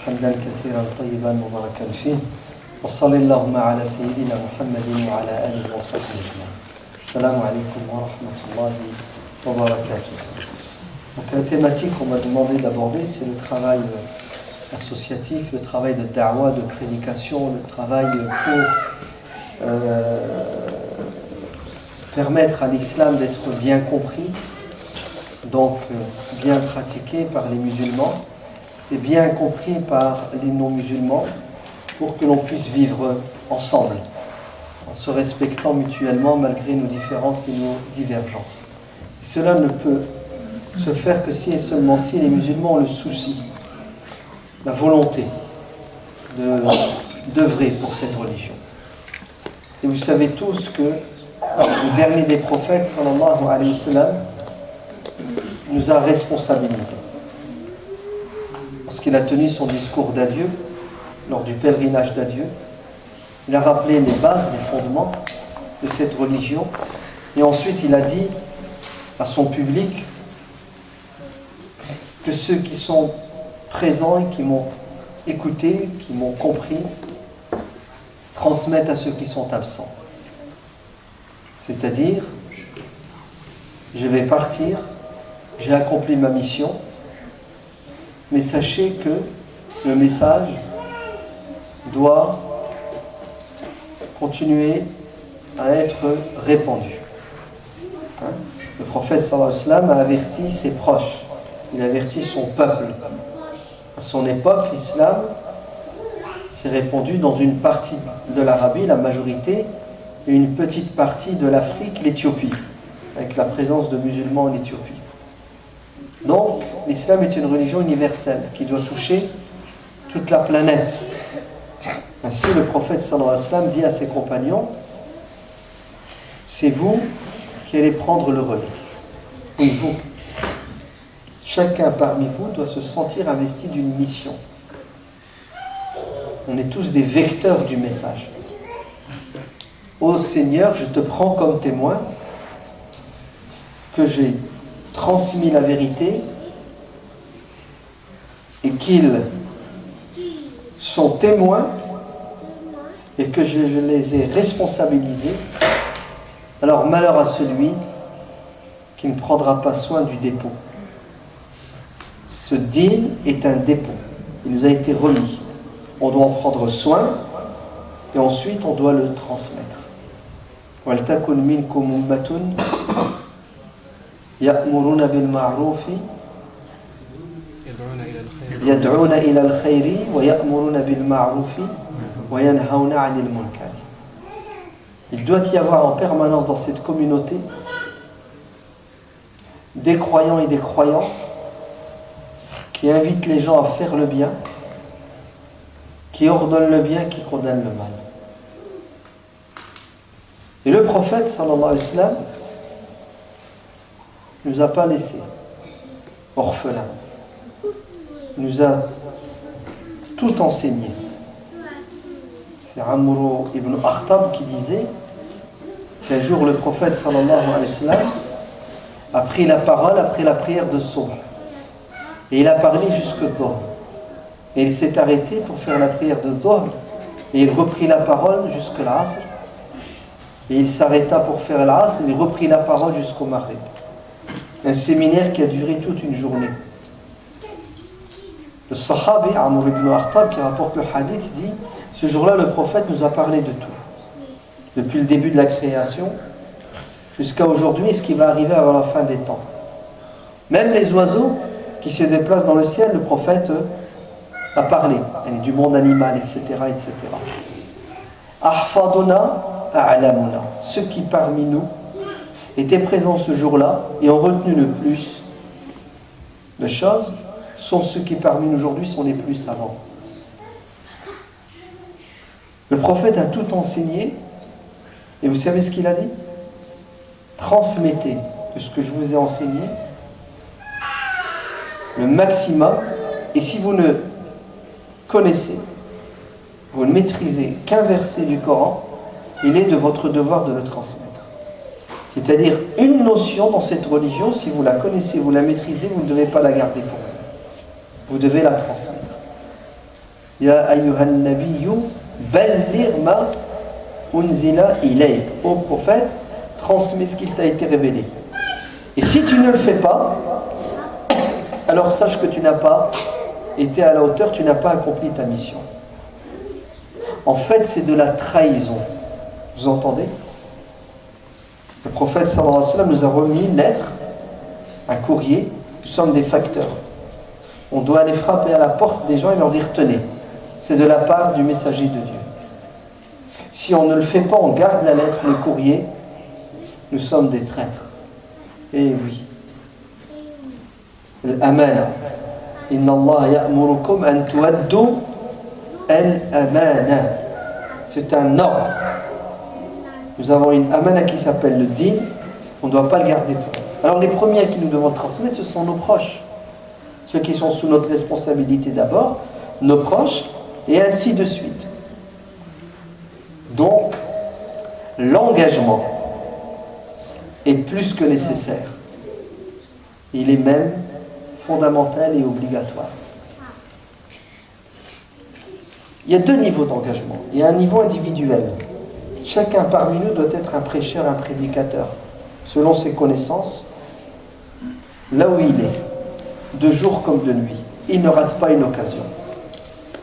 حمدا كثيرا طيبا مباركا فيه وصلى اللهم على سيدنا محمد وعلى آله وصحبه أجمعين. السلام عليكم ورحمة الله وبركاته. Donc la thématique qu'on m'a demandé d'aborder, c'est le travail associatif, le travail de da'wa, de prédication, le travail pour permettre à l'islam d'être bien compris, donc bien pratiqué par les musulmans et bien compris par les non-musulmans pour que l'on puisse vivre ensemble en se respectant mutuellement malgré nos différences et nos divergences. Et cela ne peut se faire que si et seulement si les musulmans ont le souci, la volonté d'œuvrer pour cette religion. Et vous savez tous que le dernier des prophètes, sallallahu alayhi wa sallam, nous a responsabilisés. Lorsqu'il a tenu son discours d'adieu, lors du pèlerinage d'adieu, il a rappelé les bases, les fondements de cette religion, et ensuite il a dit à son public que ceux qui sont présents et qui m'ont écouté, qui m'ont compris, transmettent à ceux qui sont absents. C'est-à-dire, je vais partir, j'ai accompli ma mission, mais sachez que le message doit continuer à être répandu. Le prophète sallallahu alayhi wa sallam a averti ses proches, il a averti son peuple. À son époque, l'islam s'est répandu dans une partie de l'Arabie, la majorité, et une petite partie de l'Afrique, l'Éthiopie, avec la présence de musulmans en Éthiopie. Donc, l'islam est une religion universelle qui doit toucher toute la planète. Ainsi, le prophète sallallahu alayhi wa sallam dit à ses compagnons: c'est vous qui allez prendre le relais. Oui, vous. Chacun parmi vous doit se sentir investi d'une mission. On est tous des vecteurs du message. Ô Seigneur, je te prends comme témoin que j'ai transmis la vérité et qu'ils sont témoins et que je les ai responsabilisés. Alors malheur à celui qui ne prendra pas soin du dépôt. Ce din est un dépôt. Il nous a été remis. On doit en prendre soin et ensuite on doit le transmettre. وَلْتَكُنْ مِنْكُمْ أُمَّةٌ يَأْمُرُونَ بِالْمَعْرُوفِ يَدْعُونَ إِلَى الْخَيْرِ وَيَأْمُرُونَ بِالْمَعْرُوفِ وَيَنْهَوْنَ عَنِ الْمُنْكَرِ. Il doit y avoir en permanence dans cette communauté des croyants et des croyantes qui invitent les gens à faire le bien, qui ordonnent le bien, qui condamnent le mal. Et le prophète sallallahu alayhi wa sallam ne nous a pas laissés orphelins. Il nous a tout enseigné. C'est Amr ibn Akhtab qui disait qu'un jour le prophète sallallahu alayhi wa sallam a pris la parole après la prière de Subh. Et il a parlé jusqu'au Dhuhr. Et il s'est arrêté pour faire la prière de Dhuhr. Et il reprit la parole jusqu'à l'Asr. Et il s'arrêta pour faire l'Asr. Et il reprit la parole jusqu'au Maghrib. Un séminaire qui a duré toute une journée. Le Sahabi, Amr ibn Akhtab, qui rapporte le hadith, dit: ce jour-là, le prophète nous a parlé de tout. Depuis le début de la création jusqu'à aujourd'hui, et ce qui va arriver avant la fin des temps. Même les oiseaux qui se déplacent dans le ciel, le prophète a parlé. Du monde animal, etc. etc. Ahfaduna a'lamuna. Ceux qui parmi nous étaient présents ce jour-là et ont retenu le plus de choses sont ceux qui parmi nous aujourd'hui sont les plus savants. Le prophète a tout enseigné et vous savez ce qu'il a dit? Transmettez de ce que je vous ai enseigné le maximum, et si vous ne connaissez, vous ne maîtrisez qu'un verset du Coran, il est de votre devoir de le transmettre. C'est-à-dire une notion dans cette religion, si vous la connaissez, vous la maîtrisez, vous ne devez pas la garder pour vous. Vous devez la transmettre. Ya ayyuhan nabiyyu balligh ma unzila ilayk. Ô prophète, transmets ce qu'il t'a été révélé. Et si tu ne le fais pas, alors sache que tu n'as pas été à la hauteur, tu n'as pas accompli ta mission. En fait, c'est de la trahison. Vous entendez? Le prophète sallallahu alayhi wa sallam nous a remis une lettre, un courrier. Nous sommes des facteurs. On doit aller frapper à la porte des gens et leur dire tenez, c'est de la part du messager de Dieu. Si on ne le fait pas, on garde la lettre, le courrier, nous sommes des traîtres. Eh oui. L'amana. Inna Allah ya'murukum an tuaddu al-amana. C'est un ordre. Nous avons une amana qui s'appelle le din. On ne doit pas le garder pour nous. Alors les premiers qui nous devons transmettre, ce sont nos proches. Ceux qui sont sous notre responsabilité d'abord, nos proches, et ainsi de suite. Donc, l'engagement est plus que nécessaire. Il est même fondamental et obligatoire. Il y a deux niveaux d'engagement. Il y a un niveau individuel. Chacun parmi nous doit être un prêcheur, un prédicateur, selon ses connaissances, là où il est, de jour comme de nuit. Il ne rate pas une occasion.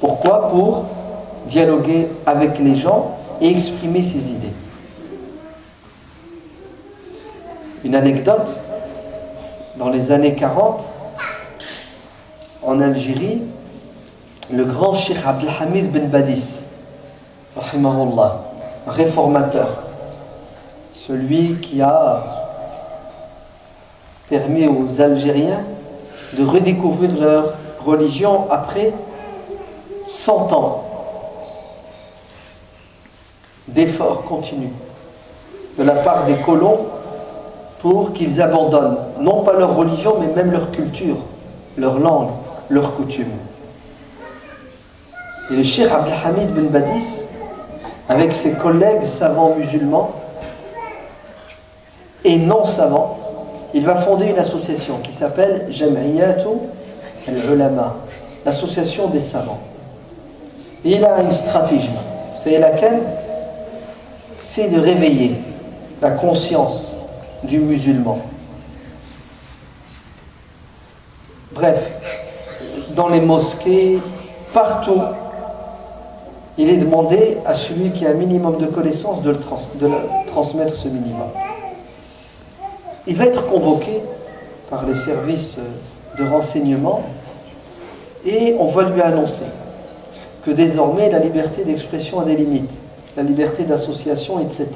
Pourquoi? Pour dialoguer avec les gens et exprimer ses idées. Une anecdote, dans les années 40, en Algérie, le grand Cheikh Abdelhamid Ben Badis, rahimahullah, un réformateur, celui qui a permis aux Algériens de redécouvrir leur religion après 100 ans d'efforts continus de la part des colons pour qu'ils abandonnent non pas leur religion mais même leur culture, leur langue, leurs coutumes. Et le Cheikh Abdelhamid Ben Badis, avec ses collègues savants musulmans et non savants, il va fonder une association qui s'appelle Jam'iyatu al-Ulama, l'association des savants. Et il a une stratégie. Vous savez laquelle? C'est de réveiller la conscience du musulman. Bref, dans les mosquées, partout, il est demandé à celui qui a un minimum de connaissances de transmettre ce minimum. Il va être convoqué par les services de renseignement et on va lui annoncer que désormais la liberté d'expression a des limites, la liberté d'association, etc.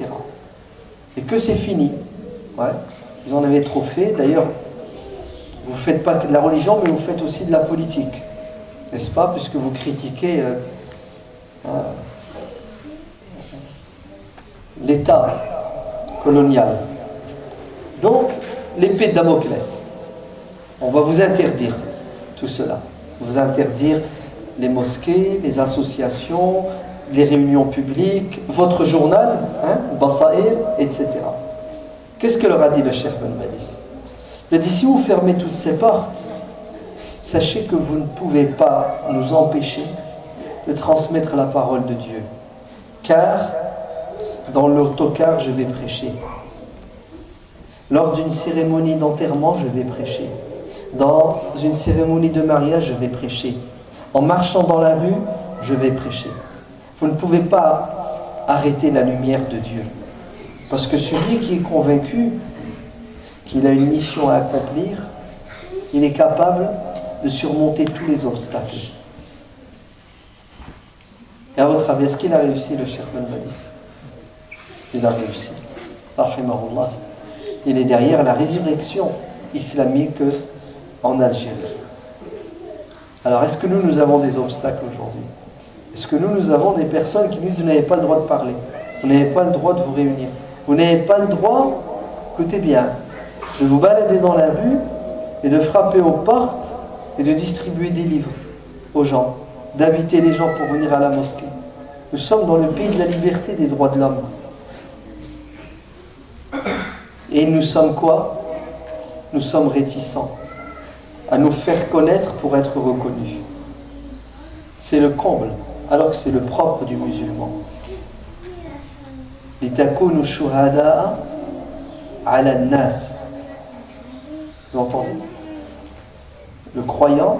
Et que c'est fini. Ouais, vous en avez trop fait. D'ailleurs, vous ne faites pas que de la religion, mais vous faites aussi de la politique. N'est-ce pas? Puisque vous critiquez l'État colonial. Donc, l'épée de Damoclès. On va vous interdire tout cela. Vous interdire les mosquées, les associations, les réunions publiques, votre journal, Basaïr, etc. Qu'est-ce que leur a dit le Cheikh Ben Badis? Il a dit, si vous fermez toutes ces portes, sachez que vous ne pouvez pas nous empêcher de transmettre la parole de Dieu. Car dans l'autocar, je vais prêcher. Lors d'une cérémonie d'enterrement, je vais prêcher. Dans une cérémonie de mariage, je vais prêcher. En marchant dans la rue, je vais prêcher. Vous ne pouvez pas arrêter la lumière de Dieu. Parce que celui qui est convaincu qu'il a une mission à accomplir, il est capable de surmonter tous les obstacles. Et à votre avis, est-ce qu'il a réussi, le Cheikh Ben Badis? Il a réussi. Rahimahullah. Il est derrière la résurrection islamique en Algérie. Alors, est-ce que nous avons des obstacles aujourd'hui? Est-ce que nous avons des personnes qui nous disent vous n'avez pas le droit de parler, vous n'avez pas le droit de vous réunir, vous n'avez pas le droit, écoutez bien, de vous balader dans la rue et de frapper aux portes et de distribuer des livres aux gens, d'inviter les gens pour venir à la mosquée. Nous sommes dans le pays de la liberté des droits de l'homme. Et nous sommes quoi? Nous sommes réticents à nous faire connaître pour être reconnus. C'est le comble, alors que c'est le propre du musulman. Litakunu shuhada'a ala nas. Vous entendez? Le croyant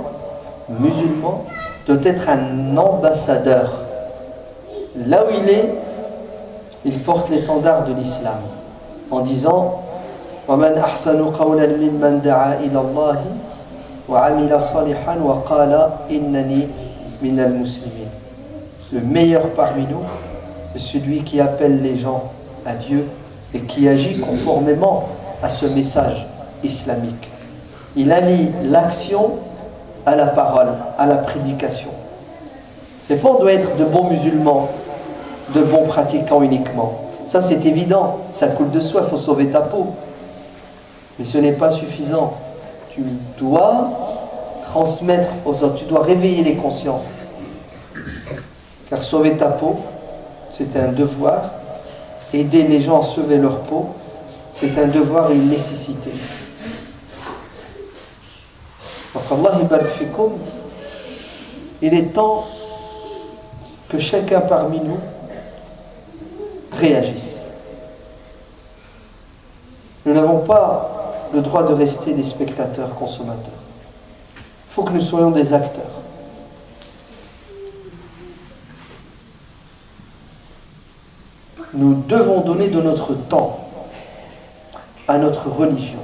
musulman doit être un ambassadeur. Là où il porte l'étendard de l'islam en disant وَمَنْ أَحْسَنُ قَوْلًا مِمَّنْ دَعَا إِلَى اللَّهِ وَعَمِلَ صَالِحًا وَقَالَ إِنَّنِي مِنَ الْمُسْلِمِينَ. Le meilleur parmi nous, c'est celui qui appelle les gens à Dieu et qui agit conformément à ce message islamique. Il allie l'action à la parole, à la prédication. C'est pas on doit être de bons musulmans, de bons pratiquants uniquement. Ça c'est évident, ça coule de soi, il faut sauver ta peau. Mais ce n'est pas suffisant. Tu dois transmettre aux autres, tu dois réveiller les consciences. Car sauver ta peau, c'est un devoir. Aider les gens à sauver leur peau, c'est un devoir et une nécessité. Donc Allah barik fikoum, il est temps que chacun parmi nous réagisse. Nous n'avons pas le droit de rester des spectateurs consommateurs. Il faut que nous soyons des acteurs. Nous devons donner de notre temps à notre religion.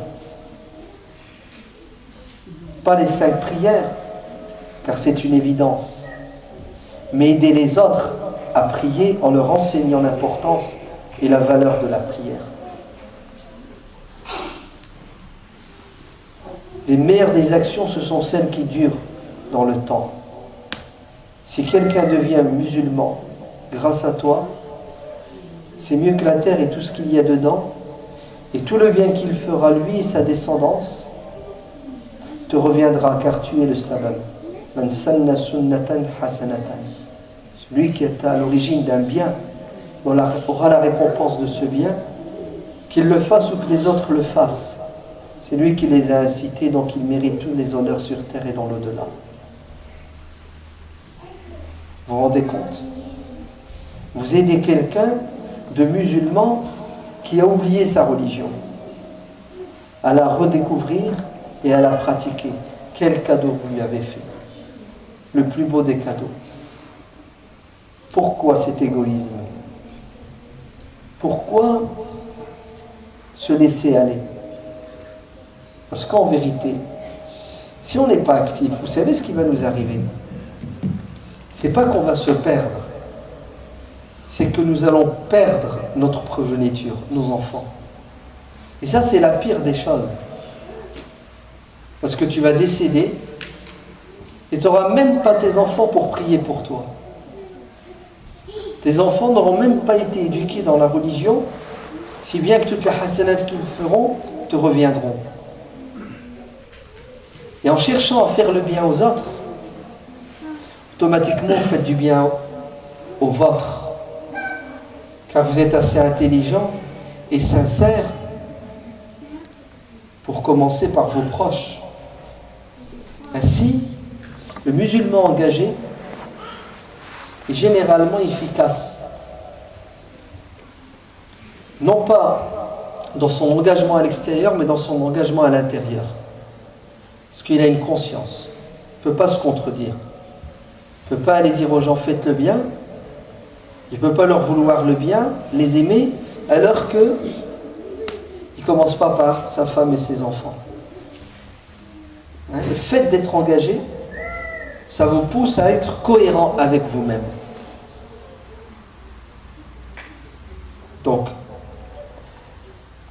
Pas les 5 prières, car c'est une évidence, mais aider les autres à prier en leur enseignant l'importance et la valeur de la prière. Les meilleures des actions, ce sont celles qui durent dans le temps. Si quelqu'un devient musulman grâce à toi, c'est mieux que la terre et tout ce qu'il y a dedans, et tout le bien qu'il fera lui et sa descendance te reviendra, car tu es le sabab. Man sanna sunnatan hasanatan. Celui qui est à l'origine d'un bien aura la récompense de ce bien, qu'il le fasse ou que les autres le fassent. C'est lui qui les a incités, donc il mérite tous les honneurs sur terre et dans l'au-delà. Vous vous rendez compte? Vous aidez quelqu'un de musulman qui a oublié sa religion, à la redécouvrir et à la pratiquer. Quel cadeau vous lui avez fait? Le plus beau des cadeaux. Pourquoi cet égoïsme? Pourquoi se laisser aller? Parce qu'en vérité, si on n'est pas actif, vous savez ce qui va nous arriver? C'est pas qu'on va se perdre, c'est que nous allons perdre notre progéniture, nos enfants. Et ça, c'est la pire des choses. Parce que tu vas décéder et tu n'auras même pas tes enfants pour prier pour toi. Tes enfants n'auront même pas été éduqués dans la religion, si bien que toutes les hasanats qu'ils feront te reviendront. Et en cherchant à faire le bien aux autres, automatiquement vous faites du bien au vôtre. Car vous êtes assez intelligent et sincère pour commencer par vos proches. Ainsi, le musulman engagé est généralement efficace. Non pas dans son engagement à l'extérieur, mais dans son engagement à l'intérieur. Parce qu'il a une conscience. Il ne peut pas se contredire. Il ne peut pas aller dire aux gens faites le bien. Il ne peut pas leur vouloir le bien, les aimer, alors que il ne commence pas par sa femme et ses enfants. Le fait d'être engagé, ça vous pousse à être cohérent avec vous-même. Donc,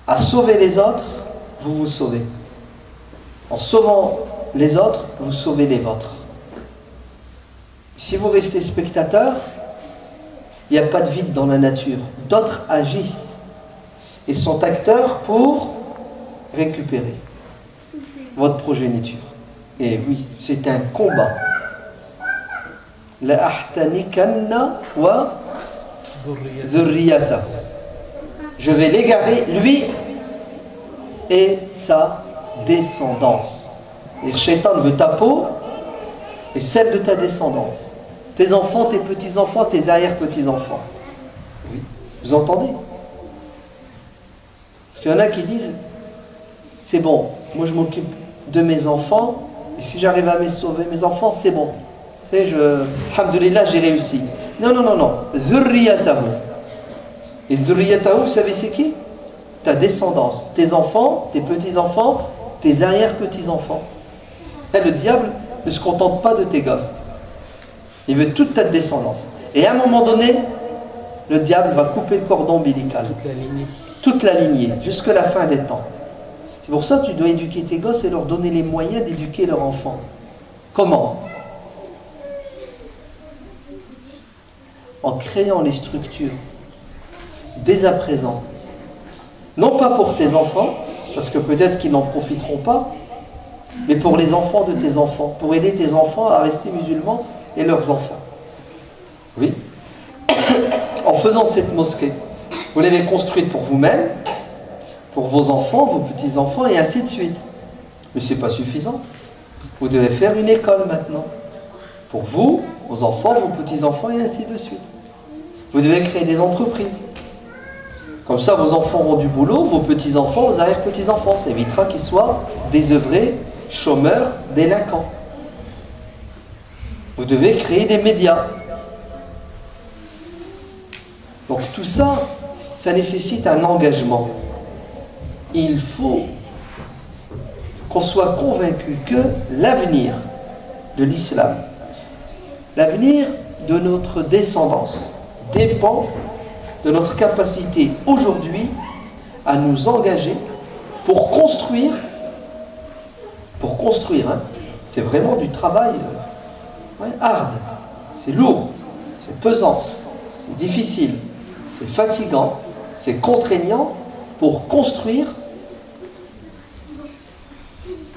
à sauver les autres, vous vous sauvez. En sauvant les autres, vous sauvez les vôtres. Si vous restez spectateur, il n'y a pas de vide dans la nature. D'autres agissent et sont acteurs pour récupérer votre progéniture. Et oui, c'est un combat. La ahtanikanna wa zurriyata. Je vais l'égarer, lui et sa descendance. Et le shaitan veut ta peau et celle de ta descendance. tes enfants, tes petits-enfants, tes arrière-petits-enfants. Oui. Vous entendez? Parce qu'il y en a qui disent, c'est bon, moi je m'occupe de mes enfants, et si j'arrive à me sauver mes enfants, c'est bon. Vous savez, alhamdoulilah, j'ai réussi. Non, non, non, non. Zurriyatahu. Et Zurriyatahu, vous savez c'est qui? Ta descendance. Tes enfants, tes petits-enfants, tes arrière-petits-enfants. Là, le diable ne se contente pas de tes gosses. Il veut toute ta descendance. Et à un moment donné, le diable va couper le cordon ombilical. Toute la lignée, jusqu'à la fin des temps. C'est pour ça que tu dois éduquer tes gosses et leur donner les moyens d'éduquer leurs enfants. Comment? En créant les structures dès à présent. Non pas pour tes enfants, parce que peut-être qu'ils n'en profiteront pas, mais pour les enfants de tes enfants, pour aider tes enfants à rester musulmans et leurs enfants. Oui. En faisant cette mosquée, vous l'avez construite pour vous-même, pour vos enfants, vos petits-enfants, et ainsi de suite. Mais ce n'est pas suffisant. Vous devez faire une école maintenant. Pour vous, vos enfants, vos petits-enfants, et ainsi de suite. Vous devez créer des entreprises. Comme ça, vos enfants auront du boulot, vos petits-enfants, vos arrière-petits-enfants. Ça évitera qu'ils soient désœuvrés, chômeurs, délinquants. Vous devez créer des médias. Donc tout ça, ça nécessite un engagement. Il faut qu'on soit convaincu que l'avenir de l'islam, l'avenir de notre descendance, dépend de notre capacité aujourd'hui à nous engager pour construire, hein, c'est vraiment du travail hard, c'est lourd, c'est pesant, c'est difficile, c'est fatigant, c'est contraignant pour construire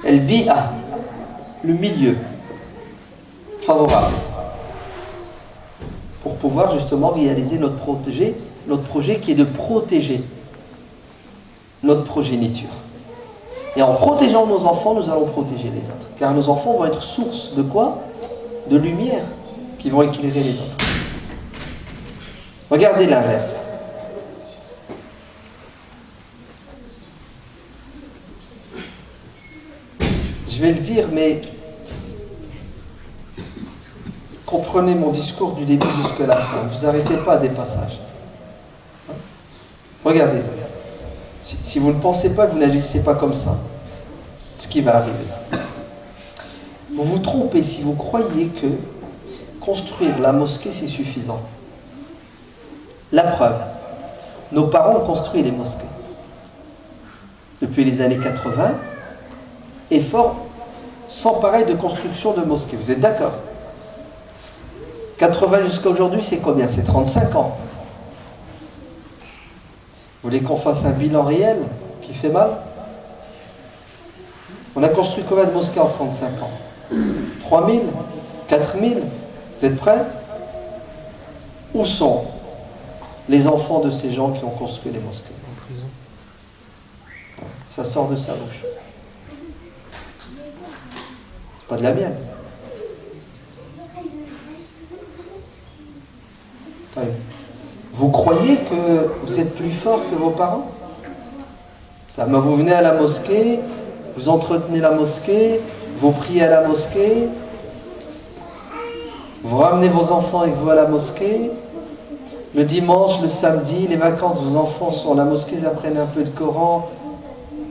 el-bi'a, le milieu favorable, pour pouvoir justement réaliser notre projet qui est de protéger notre progéniture. Et en protégeant nos enfants, nous allons protéger les autres. Car nos enfants vont être source de quoi? De lumière qui vont éclairer les autres. Regardez l'inverse. Je vais le dire, mais comprenez mon discours du début jusqu'à la fin. Ne vous arrêtez pas à des passages. Regardez. Si vous ne pensez pas que vous n'agissez pas comme ça, ce qui va arriver. Vous vous trompez si vous croyez que construire la mosquée, c'est suffisant. La preuve, nos parents ont construit les mosquées. Depuis les années 80, effort sans pareil de construction de mosquées. Vous êtes d'accord? 80 jusqu'à aujourd'hui, c'est combien? C'est 35 ans. Vous voulez qu'on fasse un bilan réel qui fait mal? On a construit combien de mosquées en 35 ans? 3000? 4000? Vous êtes prêts? Où sont les enfants de ces gens qui ont construit les mosquées? En prison. Ça sort de sa bouche. C'est pas de la mienne. Vous croyez que vous êtes plus fort que vos parents? Vous venez à la mosquée, vous entretenez la mosquée, vous priez à la mosquée, vous ramenez vos enfants avec vous à la mosquée. Le dimanche, le samedi, les vacances, vos enfants sont à la mosquée, ils apprennent un peu de Coran,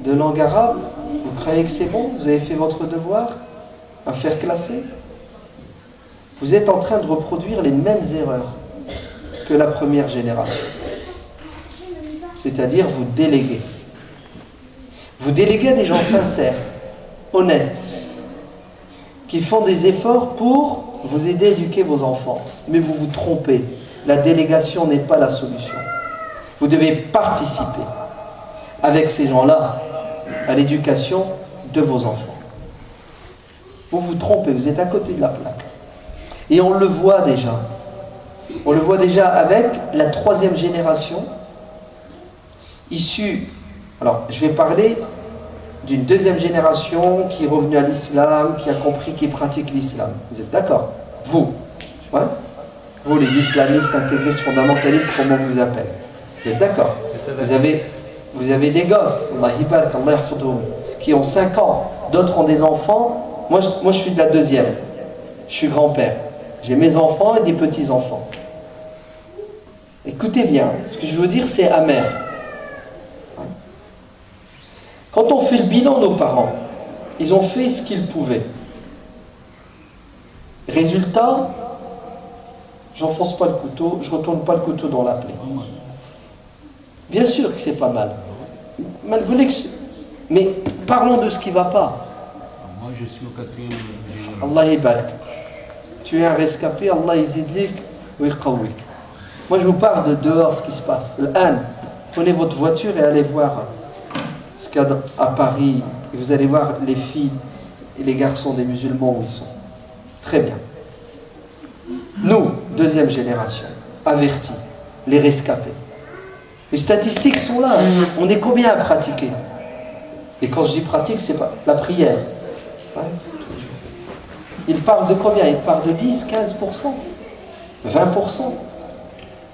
de langue arabe. Vous croyez que c'est bon? Vous avez fait votre devoir? Un fer classé? Vous êtes en train de reproduire les mêmes erreurs que la première génération. C'est-à-dire vous déléguez. Vous déléguez à des gens sincères, honnêtes, qui font des efforts pour vous aider à éduquer vos enfants. Mais vous vous trompez. La délégation n'est pas la solution. Vous devez participer avec ces gens-là à l'éducation de vos enfants. Vous vous trompez, vous êtes à côté de la plaque. Et on le voit déjà. On le voit déjà avec la troisième génération issue. Alors, je vais parler d'une deuxième génération qui est revenue à l'islam, qui a compris, qui pratique l'islam. Vous êtes d'accord? Vous. Ouais. Vous, les islamistes, intégristes, fondamentalistes, comment on vous appelle? Vous êtes d'accord? Vous avez des gosses, Allah yibarak, Allah yahfadhum, qui ont 5 ans, d'autres ont des enfants. Moi, je suis de la deuxième. Je suis grand-père. J'ai mes enfants et des petits-enfants. Écoutez bien, ce que je veux dire, c'est amer. Quand on fait le bilan, nos parents, ils ont fait ce qu'ils pouvaient. Résultat, j'enfonce pas le couteau, je retourne pas le couteau dans la plaie. Bien sûr que c'est pas mal. Malgré que mais parlons de ce qui ne va pas. Moi, je suis au 4e général. Allah yibarak. Tu es un rescapé, Allah yazidlik wa yaqawwik. Moi, je vous parle de dehors, ce qui se passe. L'âne, prenez votre voiture et allez voir ce qu'il y a à Paris. Et vous allez voir les filles et les garçons des musulmans où ils sont. Très bien. Nous, deuxième génération, avertis, les rescapés. Les statistiques sont là. On est combien à pratiquer? Et quand je dis pratique, c'est pas la prière. Ouais. Il parle de combien? Il parle de 10, 15%, 20%.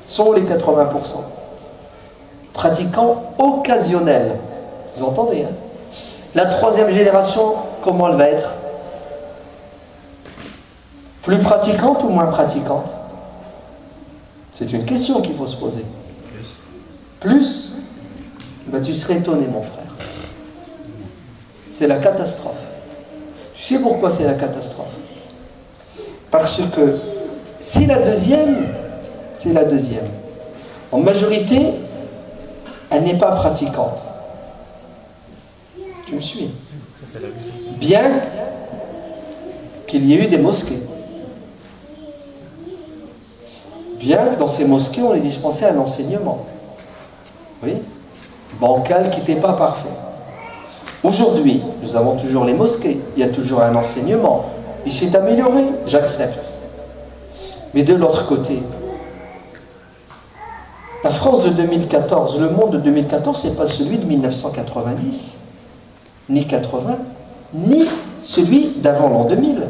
Sont les 80%. Pratiquants occasionnels. Vous entendez, hein? La troisième génération, comment elle va être? Plus pratiquante ou moins pratiquante? C'est une question qu'il faut se poser. Plus, ben tu serais étonné, mon frère. C'est la catastrophe. Tu sais pourquoi c'est la catastrophe? Parce que si la deuxième, c'est la deuxième. En majorité, elle n'est pas pratiquante. Tu me suis? Bien qu'il y ait eu des mosquées. Bien que dans ces mosquées, on ait dispensé un enseignement. Oui, bancal qui n'était pas parfait. Aujourd'hui, nous avons toujours les mosquées, il y a toujours un enseignement. Il s'est amélioré, j'accepte. Mais de l'autre côté, la France de 2014, le monde de 2014, ce n'est pas celui de 1990, ni 80, ni celui d'avant l'an 2000.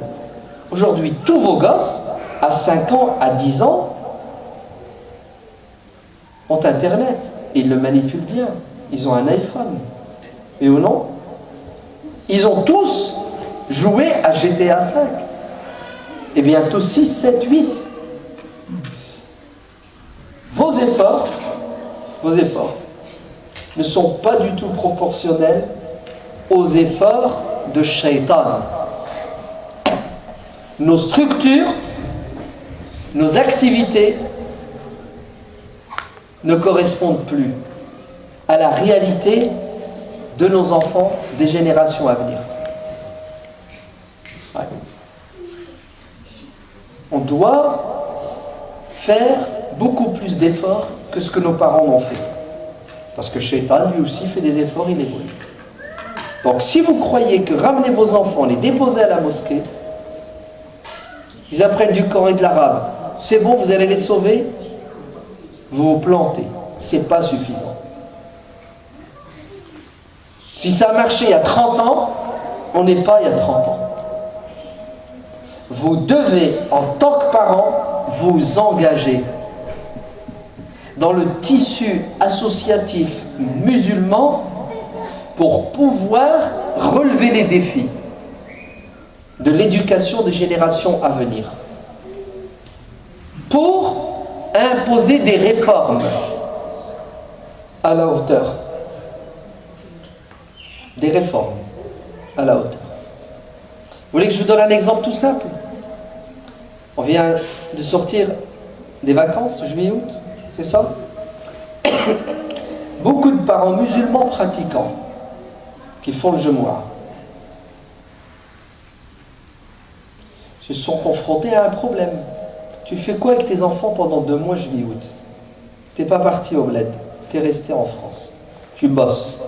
Aujourd'hui, tous vos gosses, à 5 ans, à 10 ans, ont Internet. Et ils le manipulent bien. Ils ont un iPhone. Et ou non? Ils ont tous joué à GTA 5. Et bientôt 6, 7, 8. Vos efforts ne sont pas du tout proportionnels aux efforts de Shaitan. Nos structures, nos activités ne correspondent plus à la réalité de nos enfants des générations à venir. Ouais. On doit faire beaucoup plus d'efforts que ce que nos parents ont fait. Parce que Shaitan, lui aussi, fait des efforts, il évolue. Donc, si vous croyez que ramener vos enfants, les déposer à la mosquée, ils apprennent du Coran et de l'arabe, c'est bon, vous allez les sauver, vous vous plantez. C'est pas suffisant. Si ça a marché il y a 30 ans, on n'est pas il y a 30 ans. Vous devez, en tant que parent, vous engager dans le tissu associatif musulman pour pouvoir relever les défis de l'éducation des générations à venir. Pour imposer des réformes à la hauteur. Des réformes à la hauteur. Vous voulez que je vous donne un exemple tout simple? On vient de sortir des vacances, juillet-août, c'est ça? Beaucoup de parents musulmans pratiquants qui font le jeûnoir se sont confrontés à un problème. Tu fais quoi avec tes enfants pendant 2 mois, juillet-août? Tu n'es pas parti au bled, tu es resté en France. Tu bosses.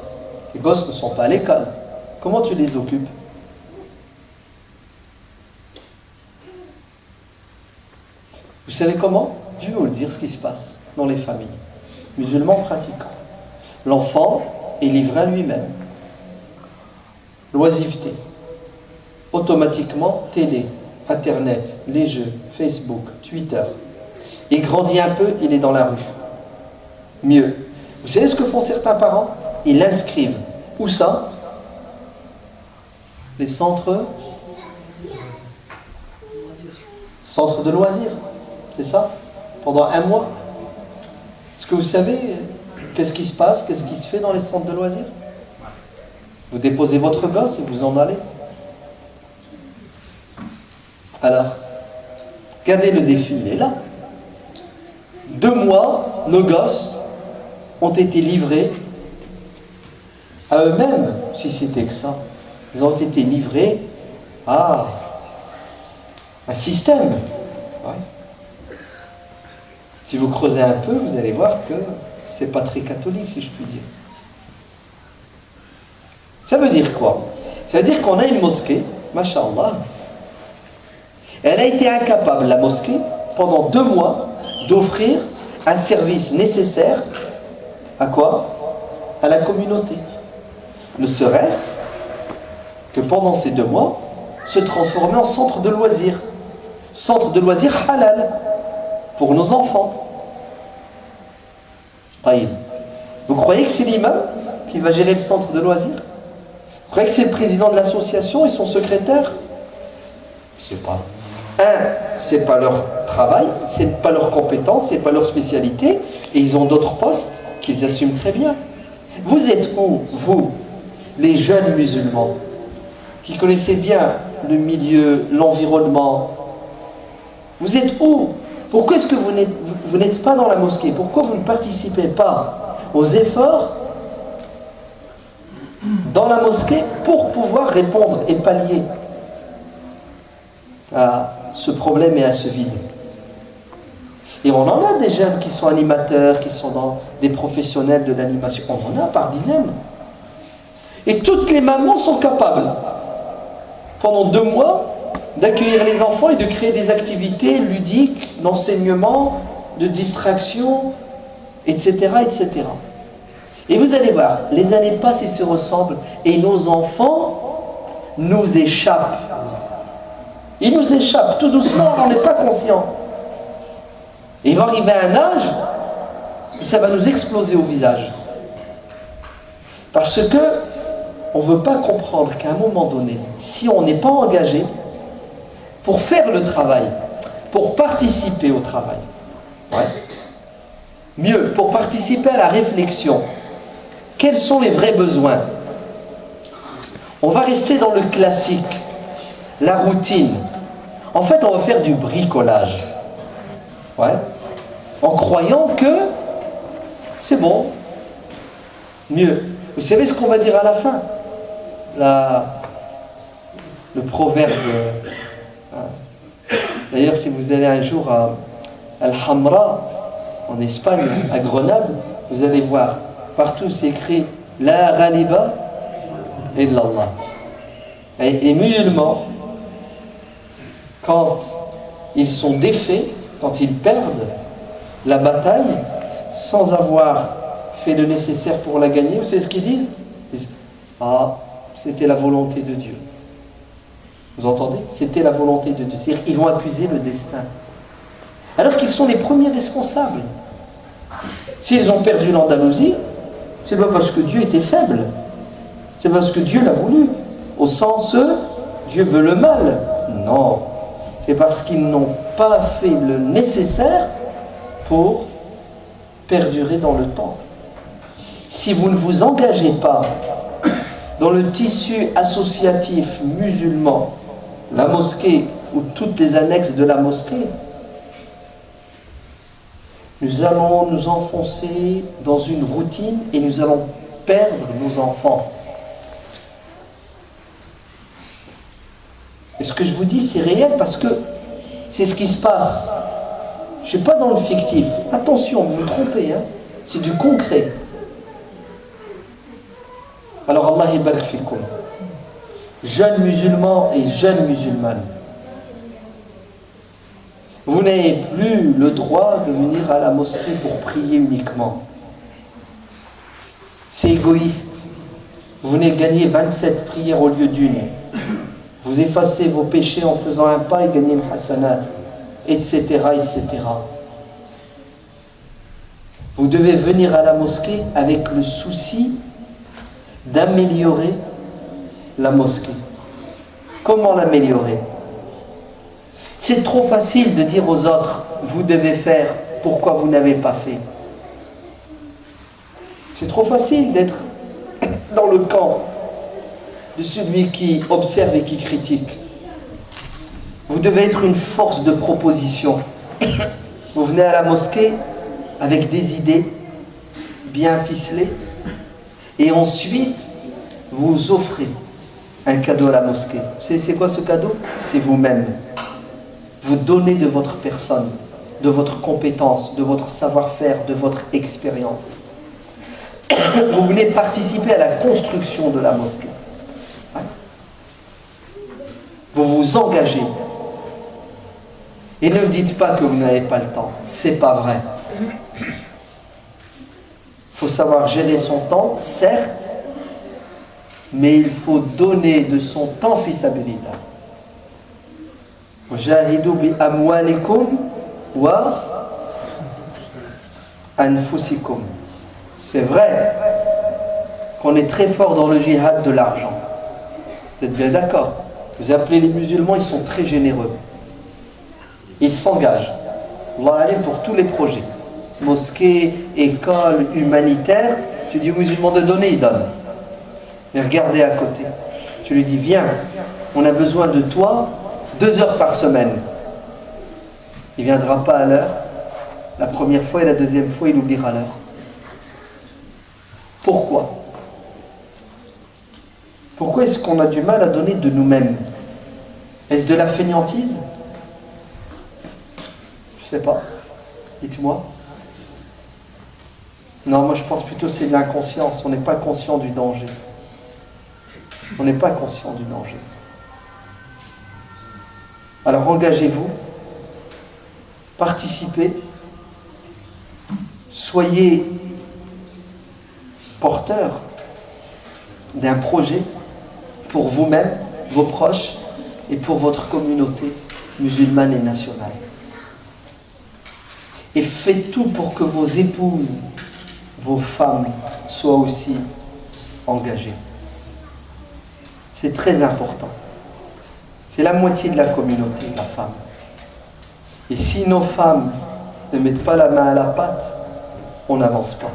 Tes gosses ne sont pas à l'école. Comment tu les occupes? Vous savez comment? Je vais vous le dire ce qui se passe dans les familles. Musulmans pratiquants. L'enfant est livré à lui-même. L'oisiveté. Automatiquement, télé, Internet, les jeux, Facebook, Twitter. Il grandit un peu, il est dans la rue. Mieux. Vous savez ce que font certains parents? Ils l'inscrivent. Où ça? Les centres de loisirs. C'est ça? Pendant un mois. Est-ce que vous savez qu'est-ce qui se passe? Qu'est-ce qui se fait dans les centres de loisirs? Vous déposez votre gosse et vous en allez. Alors, regardez le défi, il est là. 2 mois, nos gosses ont été livrés à eux-mêmes, si c'était que ça. Ils ont été livrés à un système. Ouais. Si vous creusez un peu, vous allez voir que c'est pas très catholique, si je puis dire. Ça veut dire quoi? Ça veut dire qu'on a une mosquée, masha'Allah. Elle a été incapable, la mosquée, pendant 2 mois, d'offrir un service nécessaire à quoi? À la communauté. Ne serait-ce que pendant ces 2 mois, se transformer en centre de loisirs. Centre de loisirs halal pour nos enfants. Taïb. Vous croyez que c'est l'imam qui va gérer le centre de loisirs? Vous croyez que c'est le président de l'association et son secrétaire? Je sais pas. C'est pas leur travail, c'est pas leur compétence, c'est pas leur spécialité, et ils ont d'autres postes qu'ils assument très bien. Vous êtes où, vous, les jeunes musulmans, qui connaissez bien le milieu, l'environnement? Vous êtes où? Pourquoi est-ce que vous n'êtes pas dans la mosquée? Pourquoi vous ne participez pas aux efforts dans la mosquée pour pouvoir répondre et pallier à ce problème et à ce vide? Et on en a des jeunes qui sont animateurs, qui sont des professionnels de l'animation. On en a par dizaines. Et toutes les mamans sont capables, pendant 2 mois, d'accueillir les enfants et de créer des activités ludiques, d'enseignement, de distraction, etc., etc. Et vous allez voir, les années passent et se ressemblent, et nos enfants nous échappent. Ils nous échappent tout doucement, on n'en est pas conscient. Et il va arriver à un âge où ça va nous exploser au visage. Parce que on ne veut pas comprendre qu'à un moment donné, si on n'est pas engagé pour faire le travail, pour participer au travail, mieux, pour participer à la réflexion, quels sont les vrais besoins? On va rester dans le classique, la routine. En fait, on va faire du bricolage. En croyant que c'est bon. Mieux. Vous savez ce qu'on va dire à la fin? Le proverbe. D'ailleurs, si vous allez un jour à Al-Hamra, en Espagne, à Grenade, vous allez voir, partout c'est écrit La ghaliba illallah. Et les musulmans, quand ils sont défaits, quand ils perdent la bataille, sans avoir fait le nécessaire pour la gagner, vous savez ce qu'ils disent? Ils disent, ah, c'était la volonté de Dieu. Vous entendez? C'était la volonté de Dieu. C'est-à-dire qu'ils vont accuser le destin. Alors qu'ils sont les premiers responsables. S'ils ont perdu l'Andalousie, c'est pas parce que Dieu était faible. C'est parce que Dieu l'a voulu. Au sens, Dieu veut le mal. Non. C'est parce qu'ils n'ont pas fait le nécessaire pour perdurer dans le temps. Si vous ne vous engagez pas dans le tissu associatif musulman, la mosquée ou toutes les annexes de la mosquée, nous allons nous enfoncer dans une routine et nous allons perdre nos enfants. Et ce que je vous dis, c'est réel parce que c'est ce qui se passe. Je ne suis pas dans le fictif. Attention, vous vous trompez, hein? C'est du concret. Alors Allah yabarak fikum. Jeunes musulmans et jeunes musulmanes, vous n'avez plus le droit de venir à la mosquée pour prier uniquement. C'est égoïste. Vous venez gagner 27 prières au lieu d'une. Vous effacez vos péchés en faisant un pas et gagnez une hasanat, etc., etc. Vous devez venir à la mosquée avec le souci d'améliorer la mosquée. Comment l'améliorer? C'est trop facile de dire aux autres, vous devez faire, pourquoi vous n'avez pas fait? C'est trop facile d'être dans le camp de celui qui observe et qui critique. Vous devez être une force de proposition. Vous venez à la mosquée avec des idées bien ficelées et ensuite vous offrez un cadeau à la mosquée. C'est quoi ce cadeau? C'est vous-même. Vous donnez de votre personne, de votre compétence, de votre savoir-faire, de votre expérience. Vous voulez participer à la construction de la mosquée. Vous vous engagez. Et ne me dites pas que vous n'avez pas le temps. C'est pas vrai. Il faut savoir gérer son temps, certes, mais il faut donner de son temps fi sabilillah. Jahidu bi amwalikum wa anfusikum. C'est vrai qu'on est très fort dans le djihad de l'argent. Vous êtes bien d'accord? Vous appelez les musulmans, ils sont très généreux. Ils s'engagent. Allah pour tous les projets. Mosquée, école, humanitaire. Tu dis aux musulmans de donner, ils donnent. Mais regardez à côté. Tu lui dis, viens, on a besoin de toi 2 heures par semaine. Il ne viendra pas à l'heure. La première fois et la deuxième fois, il oubliera l'heure. Pourquoi? Pourquoi est-ce qu'on a du mal à donner de nous-mêmes? Est-ce de la fainéantise? Je ne sais pas. Dites-moi. Non, moi je pense plutôt que c'est de l'inconscience. On n'est pas conscient du danger. On n'est pas conscient du danger. Alors engagez-vous, participez, soyez porteur d'un projet pour vous-même, vos proches et pour votre communauté musulmane et nationale. Et faites tout pour que vos épouses, vos femmes soient aussi engagées. C'est très important. C'est la moitié de la communauté, la femme. Et si nos femmes ne mettent pas la main à la pâte, on n'avance pas.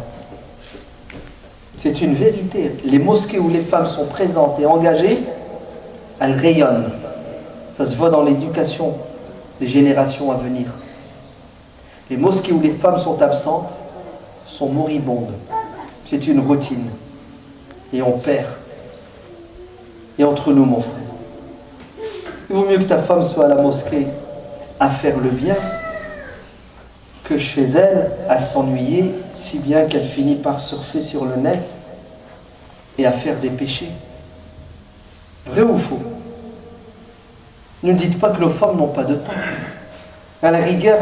C'est une vérité. Les mosquées où les femmes sont présentes et engagées, elles rayonnent. Ça se voit dans l'éducation des générations à venir. Les mosquées où les femmes sont absentes sont moribondes. C'est une routine. Et on perd. Et entre nous, mon frère, il vaut mieux que ta femme soit à la mosquée à faire le bien que chez elle à s'ennuyer, si bien qu'elle finit par surfer sur le net et à faire des péchés. Vrai ou faux? Ne dites pas que nos femmes n'ont pas de temps. À la rigueur,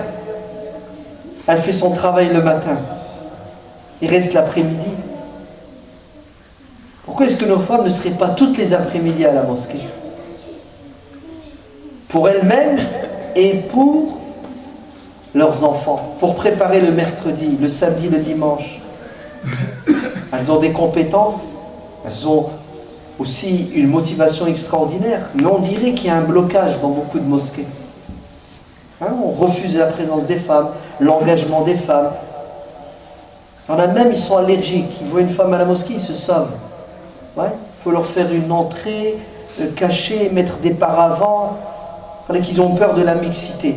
elle fait son travail le matin. Il reste l'après-midi. Pourquoi est-ce que nos femmes ne seraient pas toutes les après-midi à la mosquée? Pour elles-mêmes et pour leurs enfants, pour préparer le mercredi, le samedi, le dimanche. Elles ont des compétences, elles ont aussi une motivation extraordinaire. Mais on dirait qu'il y a un blocage dans beaucoup de mosquées. On refuse la présence des femmes, l'engagement des femmes. Il y en a même, ils sont allergiques. Ils voient une femme à la mosquée, ils se sauvent. Il faut leur faire une entrée cachée, mettre des paravents. Qu'ils ont peur de la mixité.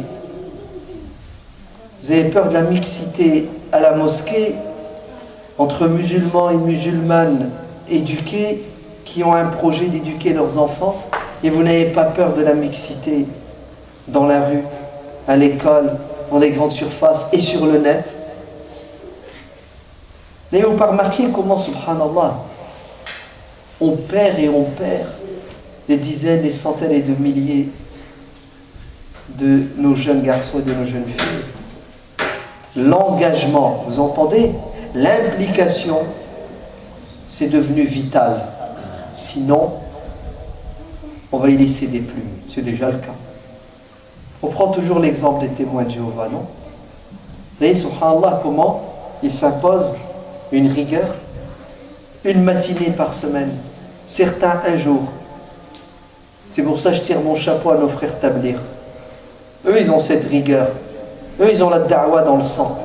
Vous avez peur de la mixité à la mosquée entre musulmans et musulmanes éduqués qui ont un projet d'éduquer leurs enfants, et vous n'avez pas peur de la mixité dans la rue, à l'école, dans les grandes surfaces et sur le net. N'avez-vous pas remarqué comment, subhanallah, on perd des dizaines, des centaines et de milliers de nos jeunes garçons et de nos jeunes filles? L'engagement, vous entendez? L'implication, c'est devenu vital. Sinon, on va y laisser des plumes. C'est déjà le cas. On prend toujours l'exemple des témoins de Jéhovah, non? Vous voyez, subhanallah, comment il s'impose une rigueur, une matinée par semaine, certains un jour. C'est pour ça que je tire mon chapeau à nos frères Tablir. Eux, ils ont cette rigueur. Eux, ils ont la da'wa dans le sang.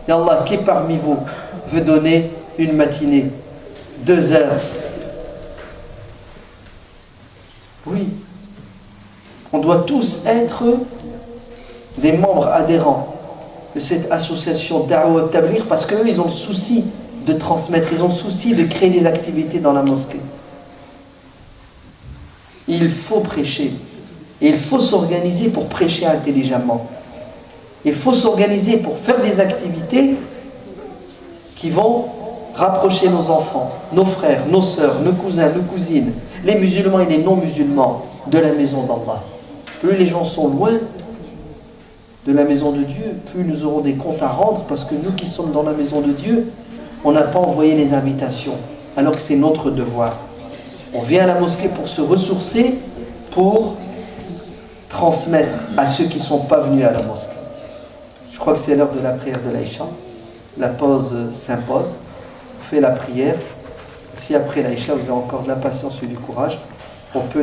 Et Allah, qui parmi vous veut donner une matinée, 2 heures? Oui. On doit tous être des membres adhérents de cette association Da'wa Tablir parce qu'eux, ils ont le souci de transmettre, ils ont le souci de créer des activités dans la mosquée. Il faut prêcher. Et il faut s'organiser pour prêcher intelligemment. Il faut s'organiser pour faire des activités qui vont rapprocher nos enfants, nos frères, nos sœurs, nos cousins, nos cousines, les musulmans et les non-musulmans de la maison d'Allah. Plus les gens sont loin de la maison de Dieu, plus nous aurons des comptes à rendre parce que nous qui sommes dans la maison de Dieu, on n'a pas envoyé les invitations alors que c'est notre devoir. On vient à la mosquée pour se ressourcer, pour transmettre à ceux qui ne sont pas venus à la mosquée. Je crois que c'est l'heure de la prière de l'Aïcha. La pause s'impose. On fait la prière. Si après l'Aïcha vous avez encore de la patience et du courage, on peut